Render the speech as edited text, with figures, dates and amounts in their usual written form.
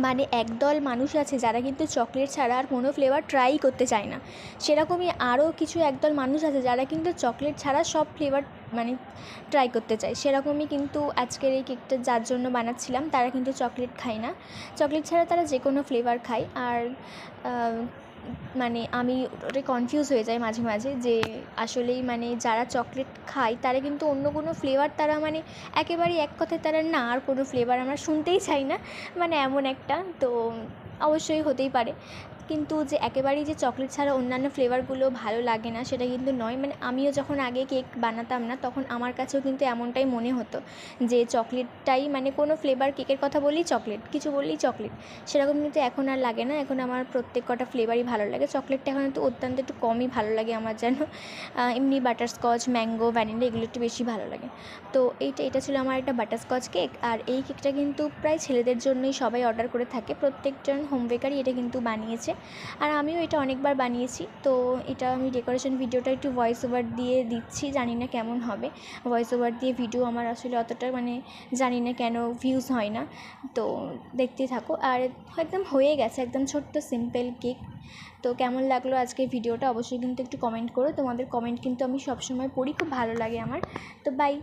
মানে একদল মানুষ আছে যারা কিন্তু চকলেট ছাড়া আর কোনো ফ্লেভার ট্রাই করতে চায় না। সেরকমই আরও কিছু একদল মানুষ আছে যারা কিন্তু চকলেট ছাড়া সব ফ্লেভার মানে ট্রাই করতে চায়। সেরকমই কিন্তু আজকের এই কেকটা যার জন্য বানাচ্ছিলাম তারা কিন্তু চকলেট খায় না। চকলেট ছাড়া তারা যে কোনো ফ্লেভার খায়। আর মানে আমি ওটাই কনফিউজ হয়ে যাই মাঝে মাঝে যে আসলেই মানে যারা চকলেট খায় তারা কিন্তু অন্য কোনো ফ্লেভার তারা মানে একেবারেই এক কথায় তারা না আর কোনো ফ্লেভার আমরা শুনতেই চাই না, মানে এমন একটা। তো অবশ্যই হতেই পারে, কিন্তু যে একেবারেই যে চকলেট ছাড়া অন্যান্য ফ্লেভারগুলো ভালো লাগে না সেটা কিন্তু নয়। মানে আমিও যখন আগে কেক বানাতাম না তখন আমার কাছেও কিন্তু এমনটাই মনে হতো যে চকলেটটাই মানে কোনো ফ্লেভার, কেকের কথা বললেই চকলেট, কিছু বললেই চকলেট। সেরকম কিন্তু এখন আর লাগে না, এখন আমার প্রত্যেক কটা ফ্লেভারই ভালো লাগে। চকলেটটা এখন একটু অত্যন্ত একটু কমই ভালো লাগে আমার যেন। এমনি বাটারস্কচ, ম্যাঙ্গো, ভ্যানিলা এগুলো একটু বেশি ভালো লাগে। তো এটা ছিল আমার একটা বাটারস্কচ কেক। আর এই কেকটা কিন্তু প্রায় ছেলেদের জন্যই সবাই অর্ডার করে থাকে, প্রত্যেকজন হোম বেকারই এটা কিন্তু বানিয়েছে। আর আমিও এটা অনেকবার বানিয়েছি। তো এটা আমি ডেকোরেশন ভিডিওটা একটু ভয়েস ওভার দিয়ে দিচ্ছি, জানি না কেমন হবে। ভয়েস ওভার দিয়ে ভিডিও আমার আসলে অতটা মানে জানি না কেন ভিউজ হয় না, তো দেখতেই থাকো। আর একদম হয়ে গেছে, একদম ছোট্ট সিম্পল কেক। তো কেমন লাগলো আজকের ভিডিওটা অবশ্যই কিন্তু একটু কমেন্ট করো, তোমাদের কমেন্ট কিন্তু আমি সবসময় পড়ি, খুব ভালো লাগে আমার। তো বাই।